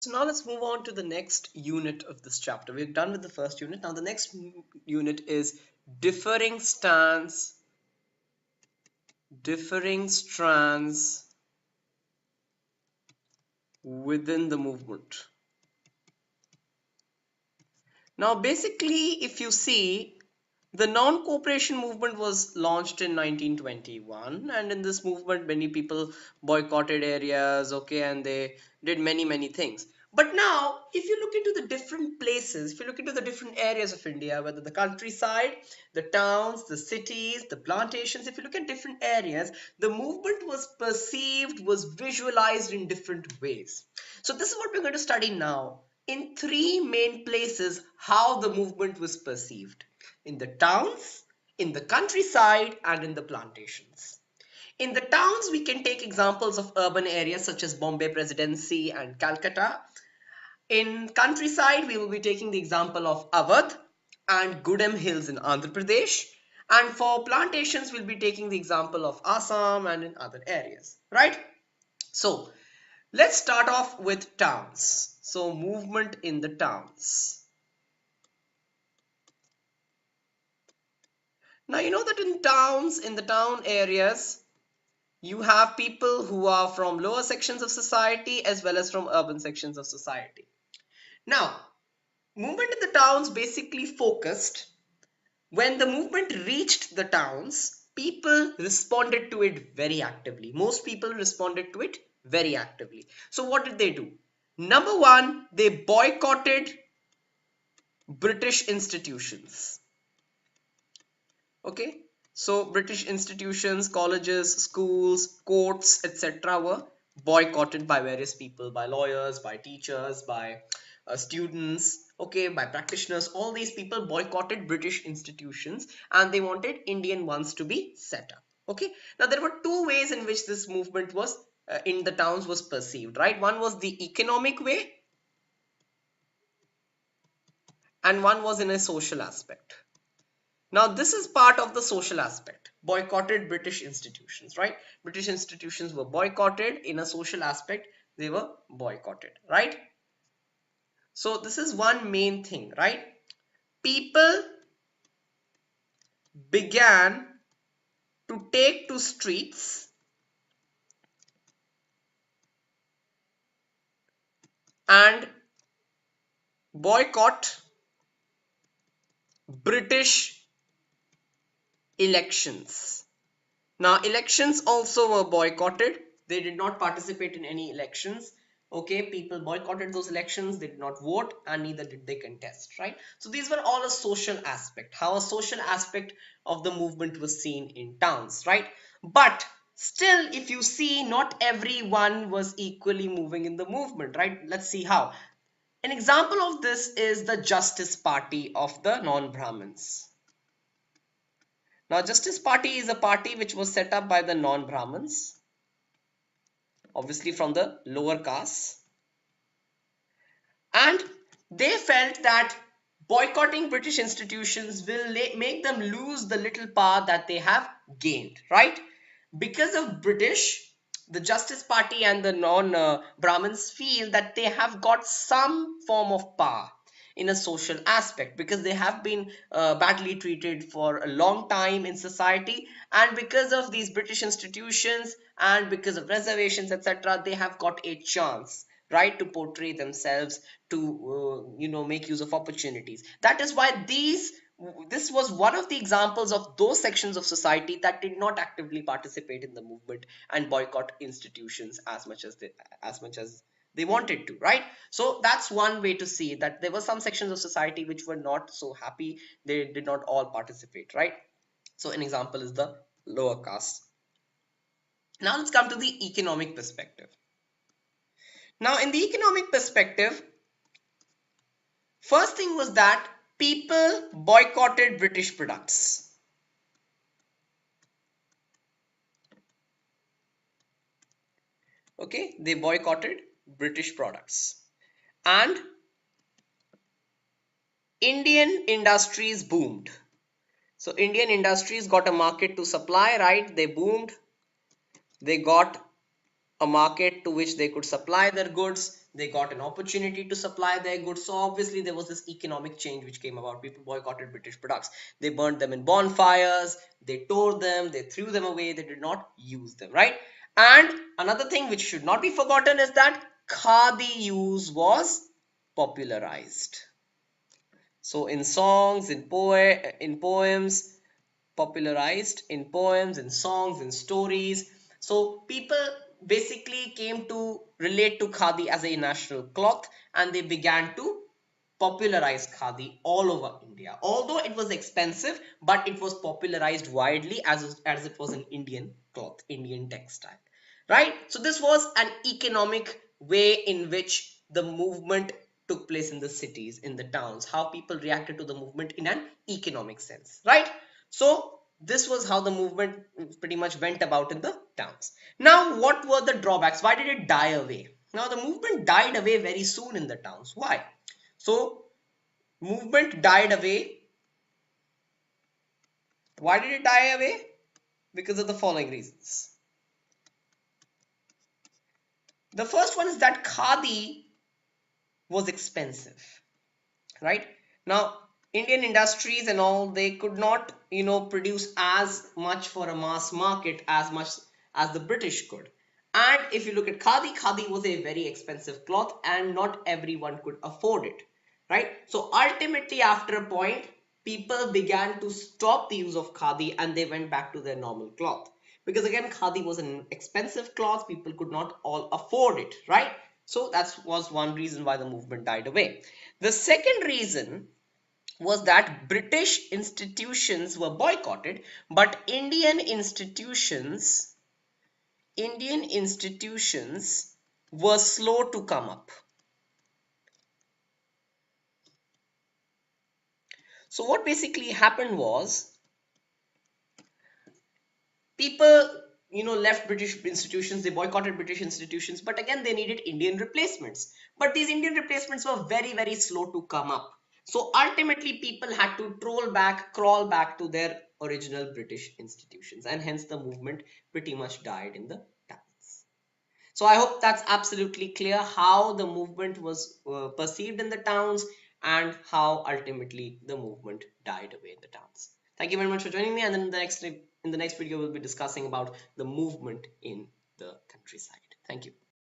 So now let's move on to the next unit of this chapter. We're done with the first unit. Now the next unit is differing stands, differing strands within the movement. Now basically, if you see, the non-cooperation movement was launched in 1921, and in this movement many people boycotted areas, okay, and they did many things. But now if you look into the different places, if you look into the different areas of India, whether the countryside, the towns, the cities, the plantations, if you look at different areas, the movement was perceived, was visualized in different ways. So this is what we're going to study now in three main places, how the movement was perceived: in the towns, in the countryside, and in the plantations. In the towns, we can take examples of urban areas such as Bombay Presidency and Calcutta. In countryside, we will be taking the example of Awadh and Gudem Hills in Andhra Pradesh. And for plantations, we'll be taking the example of Assam and in other areas, right? So let's start off with towns. So movement in the towns. Now you know that in towns, in the town areas, you have people who are from lower sections of society as well as from urban sections of society. Now, movement in the towns basically focused when the movement reached the towns, people responded to it very actively. Most people responded to it very actively. So what did they do? Number one, they boycotted British institutions. Okay, so British institutions, colleges, schools, courts, etc. were boycotted by various people, by lawyers, by teachers, by students, okay, by practitioners. All these people boycotted British institutions and they wanted Indian ones to be set up. Okay, now there were two ways in which this movement was in the towns was perceived, right? One was the economic way and one was in a social aspect. Now, this is part of the social aspect. Boycotted British institutions, right? British institutions were boycotted. In a social aspect, they were boycotted, right? So, this is one main thing, right? People began to take to streets and boycott British elections. Now, elections also were boycotted. They did not participate in any elections. Okay, people boycotted those elections. They did not vote and neither did they contest, right? So these were all a social aspect, how a social aspect of the movement was seen in towns, right? But still, if you see, not everyone was equally moving in the movement, right? Let's see how. An example of this is the Justice Party of the non-Brahmins. Now, Justice Party is a party which was set up by the non-Brahmins, obviously from the lower castes, and they felt that boycotting British institutions will make them lose the little power that they have gained, right? Because of British, the Justice Party and the non-Brahmins feel that they have got some form of power in a social aspect because they have been badly treated for a long time in society, and because of these British institutions and because of reservations, etc., they have got a chance, right, to portray themselves, to make use of opportunities. That is why this was one of the examples of those sections of society that did not actively participate in the movement and boycott institutions as much as they wanted to, right? So that's one way to see that there were some sections of society which were not so happy. They did not all participate, right? So an example is the lower caste. Now let's come to the economic perspective. Now in the economic perspective, first thing was that people boycotted British products. Okay, they boycotted British products. And Indian industries boomed. So Indian industries got a market to supply, right? They boomed. They got a market to which they could supply their goods. They got an opportunity to supply their goods. So obviously there was this economic change which came about. People boycotted British products. They burned them in bonfires, they tore them, they threw them away, they did not use them, right? And another thing which should not be forgotten is that khadi use was popularized. So in songs, in poems, popularized in poems, in songs, in stories. So people basically came to relate to khadi as a national cloth, and they began to popularize khadi all over India. Although it was expensive, but it was popularized widely as it was an Indian cloth, Indian textile. Right? So this was an economic way in which the movement took place in the cities, in the towns, how people reacted to the movement in an economic sense, right? So this was how the movement pretty much went about in the towns. Now, what were the drawbacks? Why did it die away? Now, the movement died away very soon in the towns. Why? So, movement died away. Why did it die away? Because of the following reasons. The first one is that khadi was expensive, right? Now, Indian industries and all, they could not, produce as much for a mass market as much as the British could. And if you look at khadi, khadi was a very expensive cloth and not everyone could afford it, right? So ultimately, after a point, people began to stop the use of khadi and they went back to their normal cloth. Because again, khadi was an expensive cloth, people could not all afford it, right? So that was one reason why the movement died away. The second reason was that British institutions were boycotted, but Indian institutions were slow to come up. So what basically happened was people left British institutions, they boycotted British institutions, but again they needed Indian replacements, but these Indian replacements were very, very slow to come up. So ultimately people had to crawl back to their original British institutions, and hence the movement pretty much died in the towns. So I hope that's absolutely clear how the movement was perceived in the towns and how ultimately the movement died away in the towns. Thank you very much for joining me. And then in the next video, we'll be discussing about the movement in the countryside. Thank you.